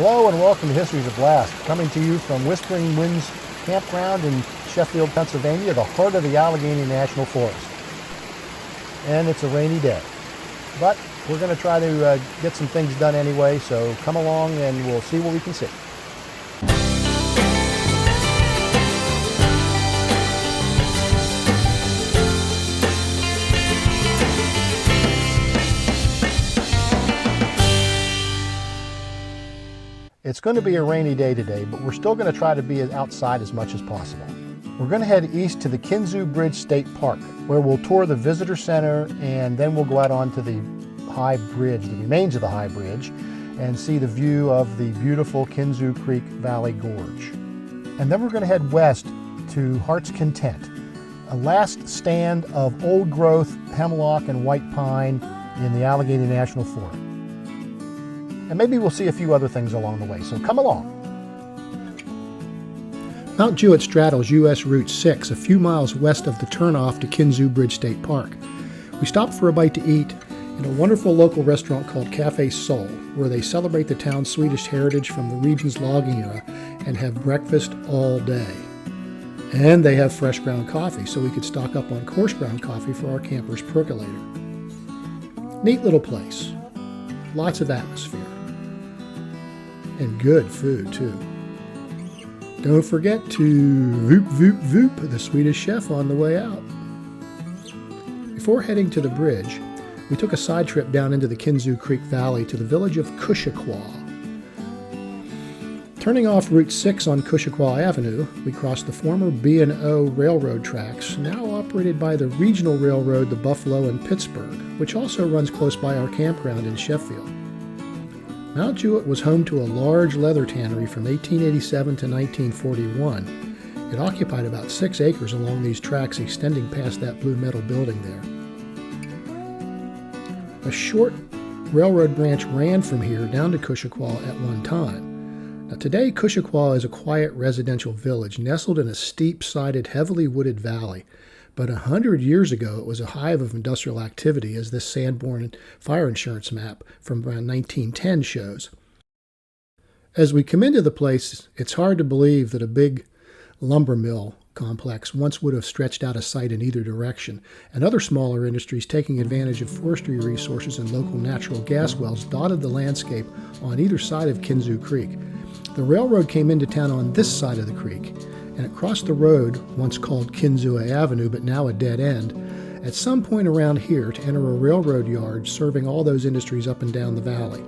Hello and welcome to History's a Blast, coming to you from Whispering Winds Campground in Sheffield, Pennsylvania, the heart of the Allegheny National Forest. And it's a rainy day, but we're going to try to get some things done anyway, so come along and we'll see what we can see. It's going to be a rainy day today, but we're still going to try to be outside as much as possible. We're going to head east to the Kinzua Bridge State Park, where we'll tour the visitor center, and then we'll go out onto the high bridge, the remains of the high bridge, and see the view of the beautiful Kinzua Creek Valley Gorge. And then we're going to head west to Heart's Content, a last stand of old growth hemlock and white pine in the Allegheny National Forest. And maybe we'll see a few other things along the way, so come along. Mount Jewett straddles U.S. Route 6, a few miles west of the turnoff to Kinzua Bridge State Park. We stopped for a bite to eat in a wonderful local restaurant called Cafe Sol, where they celebrate the town's Swedish heritage from the region's logging era and have breakfast all day. And they have fresh ground coffee, so we could stock up on coarse ground coffee for our camper's percolator. Neat little place. Lots of atmosphere. And good food, too. Don't forget to voop, voop, voop the Swedish chef on the way out. Before heading to the bridge, we took a side trip down into the Kinzua Creek Valley to the village of Kushequa. Turning off Route 6 on Kushequa Avenue, we crossed the former B&O railroad tracks, now operated by the regional railroad, the Buffalo and Pittsburgh, which also runs close by our campground in Sheffield. Mount Jewett was home to a large leather tannery from 1887 to 1941. It occupied about 6 acres along these tracks extending past that blue metal building there. A short railroad branch ran from here down to Kushequa at one time. Now today, Kushequa is a quiet residential village nestled in a steep-sided, heavily wooded valley. But 100 years ago, it was a hive of industrial activity, as this Sanborn fire insurance map from around 1910 shows. As we come into the place, it's hard to believe that a big lumber mill complex once would have stretched out of sight in either direction, and other smaller industries taking advantage of forestry resources and local natural gas wells dotted the landscape on either side of Kinzua Creek. The railroad came into town on this side of the creek, and it crossed the road, once called Kinzua Avenue, but now a dead end, at some point around here to enter a railroad yard serving all those industries up and down the valley.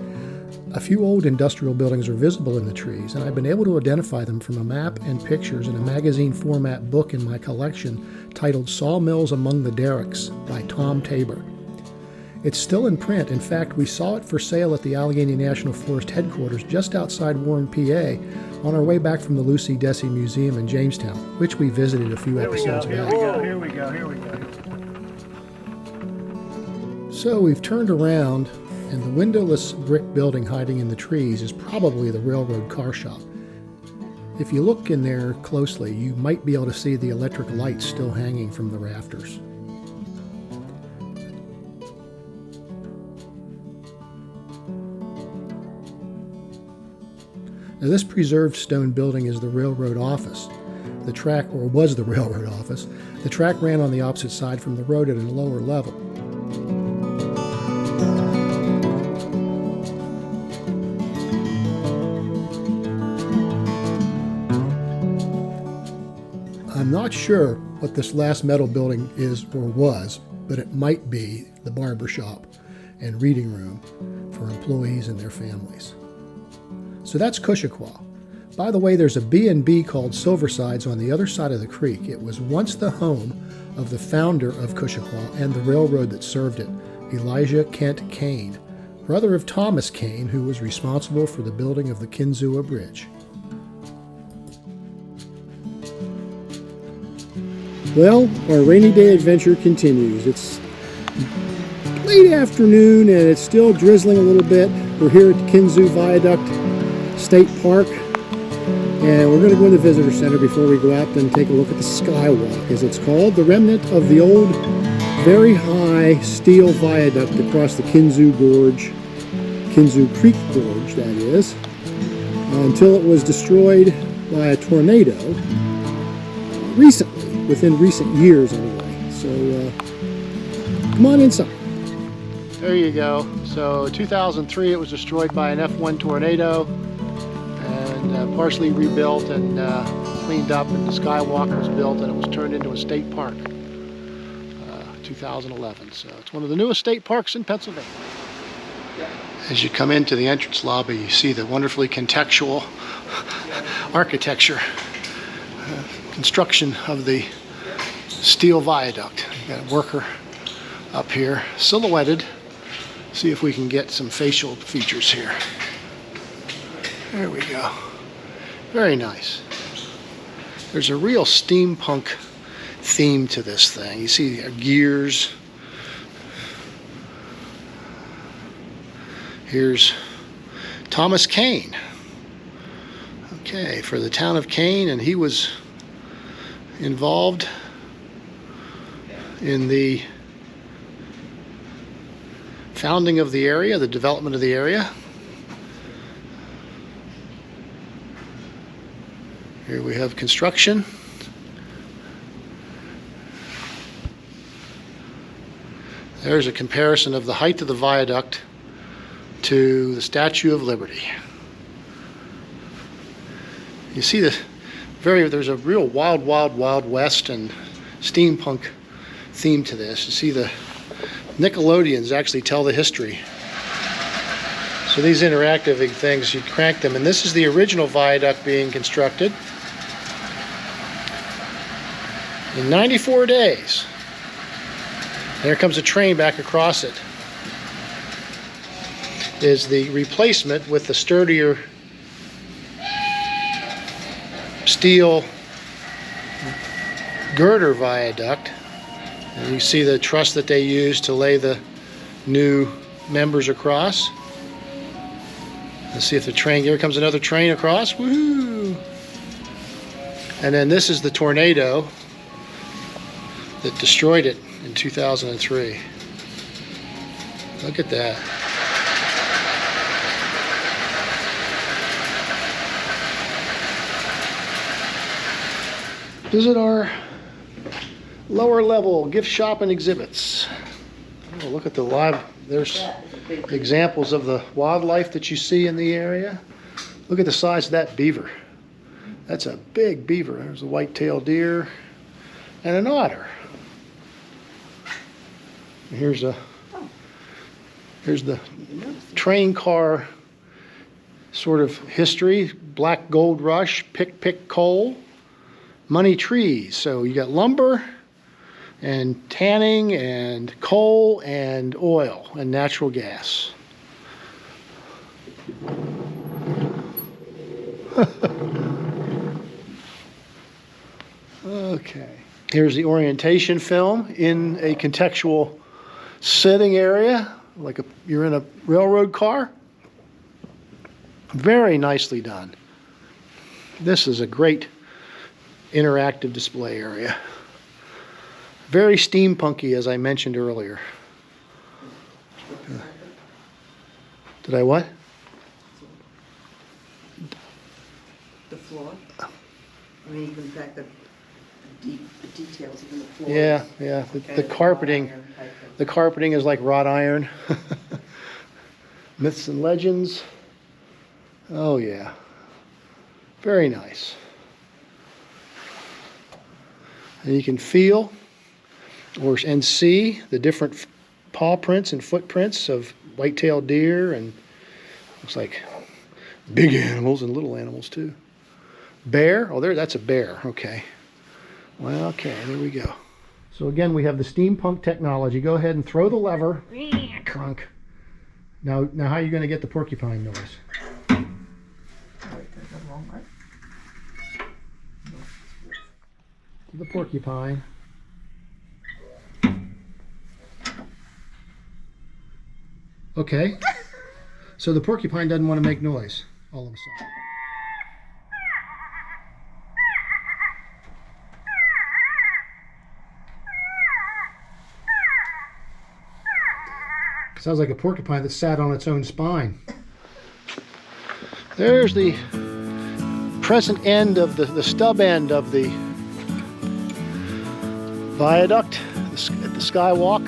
A few old industrial buildings are visible in the trees, and I've been able to identify them from a map and pictures in a magazine format book in my collection titled Sawmills Among the Derricks by Tom Tabor. It's still in print. In fact, we saw it for sale at the Allegheny National Forest headquarters just outside Warren, PA, on our way back from the Lucy Dessey Museum in Jamestown, which we visited a few episodes back. Here we go. So we've turned around, and the windowless brick building hiding in the trees is probably the railroad car shop. If you look in there closely, you might be able to see the electric lights still hanging from the rafters. Now, this preserved stone building is the railroad office. The track, or was the railroad office, the track ran on the opposite side from the road at a lower level. I'm not sure what this last metal building is or was, but it might be the barber shop and reading room for employees and their families. So that's Kushequa. By the way, there's a B&B called Silversides on the other side of the creek. It was once the home of the founder of Kushequa and the railroad that served it, Elijah Kent Kane, brother of Thomas Kane, who was responsible for the building of the Kinzua Bridge. Well, our rainy day adventure continues. It's late afternoon and it's still drizzling a little bit. We're here at the Kinzua Viaduct State Park, and we're going to go in the visitor center before we go out and take a look at the Skywalk, as it's called, the remnant of the old, very high steel viaduct across the Kinzua Gorge, Kinzua Creek Gorge, that is. until it was destroyed by a tornado recently, within recent years anyway. So come on inside. There you go. So 2003 it was destroyed by an F1 tornado and partially rebuilt and cleaned up, and the skywalk was built and it was turned into a state park. 2011. So it's one of the newest state parks in Pennsylvania. As you come into the entrance lobby, you see the wonderfully contextual architecture, construction of the steel viaduct. You got a worker up here, silhouetted. See if we can get some facial features here. There we go. Very nice. There's a real steampunk theme to this thing. You see gears. Here's Thomas Kane. Okay, for the town of Kane, and he was involved in the founding of the area, the development of the area. Here we have construction. There's a comparison of the height of the viaduct to the Statue of Liberty. You see there's a real wild, wild, wild west and steampunk theme to this. You see the Nickelodeons actually tell the history. So these interactive things, you crank them, and this is the original viaduct being constructed in 94 days. There comes a train back across it. Is the replacement with the sturdier steel girder viaduct. And you see the truss that they use to lay the new members across. Let's see if the train, here comes another train across. Woohoo! And then this is the tornado that destroyed it in 2003. Look at that. Visit our lower level gift shop and exhibits. Oh, look at the live, there's examples of the wildlife that you see in the area. Look at the size of that beaver. That's a big beaver. There's a white-tailed deer and an otter. Here's the train car sort of history. Black Gold Rush, pick coal, money trees. So you got lumber and tanning and coal and oil and natural gas. Okay. Here's the orientation film in a contextual sitting area, like you're in a railroad car. Very nicely done. This is a great interactive display area. Very steampunky, as I mentioned earlier. Did I what? The floor? I mean, even back the details of the floor. Yeah. The carpeting. The carpeting is like wrought iron. Myths and legends. Oh yeah. Very nice. And you can feel and see the different paw prints and footprints of white-tailed deer, and looks like big animals and little animals too. Bear, oh that's a bear, okay. Well, okay, there we go. So again, we have the steampunk technology. Go ahead and throw the lever. Crunk. Now how are you going to get the porcupine noise? The porcupine. Okay. So the porcupine doesn't want to make noise all of a sudden. Sounds like a porcupine that sat on its own spine. There's the present end of the stub end of the viaduct at the skywalk.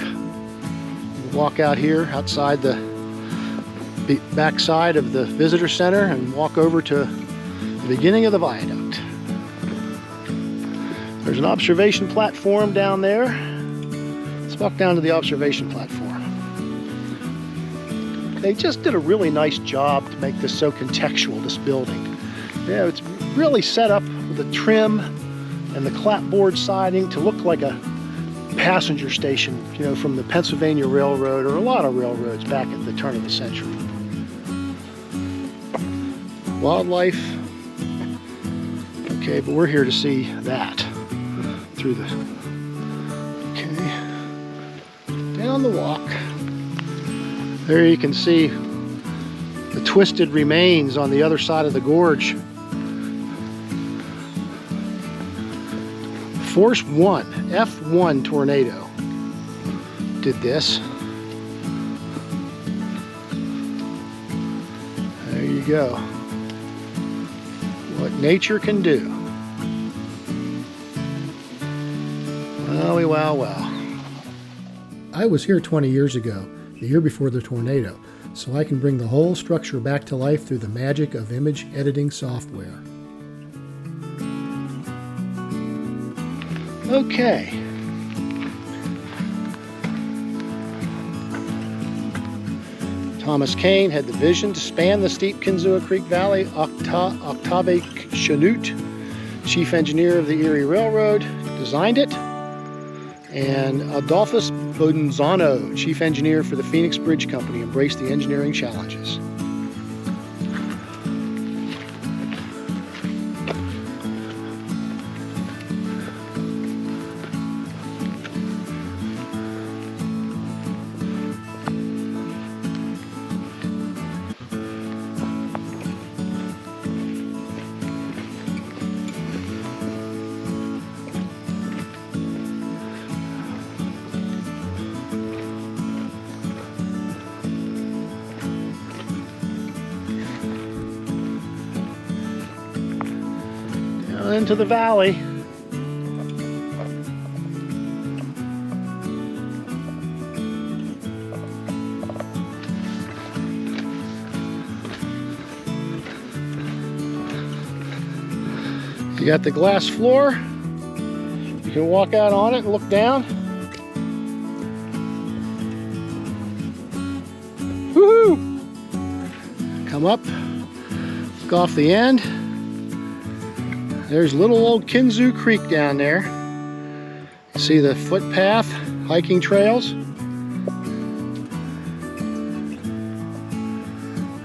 We'll walk out here outside the back side of the visitor center and walk over to the beginning of the viaduct. There's an observation platform down there. Let's walk down to the observation platform. They just did a really nice job to make this so contextual, this building. Yeah, it's really set up with the trim and the clapboard siding to look like a passenger station, you know, from the Pennsylvania Railroad or a lot of railroads back at the turn of the century. Wildlife. Okay, but we're here to see that through the, okay, down the walk. There you can see the twisted remains on the other side of the gorge. Force 1, F1 tornado did this. There you go. What nature can do. Wowie, wow, wow. I was here 20 years ago, the year before the tornado, so I can bring the whole structure back to life through the magic of image editing software. Okay. Thomas Kane had the vision to span the steep Kinzua Creek Valley. Octave Chanute, chief engineer of the Erie Railroad, designed it. And Adolphus Bodenzano, chief engineer for the Phoenix Bridge Company, embraced the engineering challenges. Into the valley. You got the glass floor. You can walk out on it and look down. Woohoo! Come up, look off the end. There's little old Kinzua Creek down there. You see the footpath, hiking trails.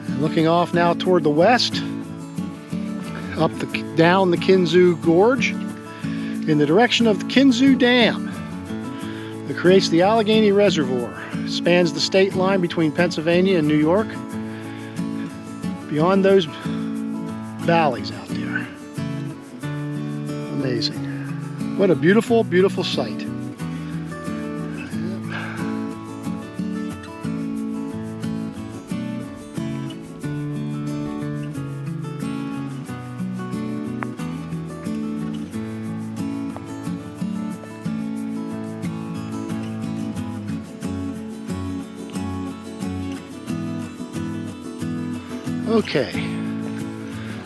And looking off now toward the west, down the Kinzua Gorge, in the direction of the Kinzua Dam that creates the Allegheny Reservoir. It spans the state line between Pennsylvania and New York. Beyond those valleys out there. Amazing. What a beautiful, beautiful sight. Okay,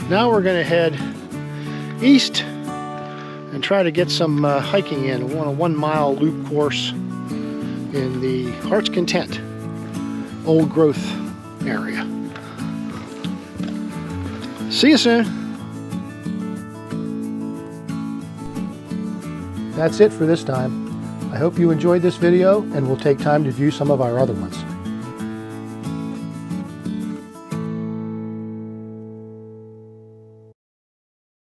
now we're going to head east and try to get some hiking in. We want a 1 mile loop course in the Heart's Content old growth area. See you soon. That's it for this time. I hope you enjoyed this video and will take time to view some of our other ones.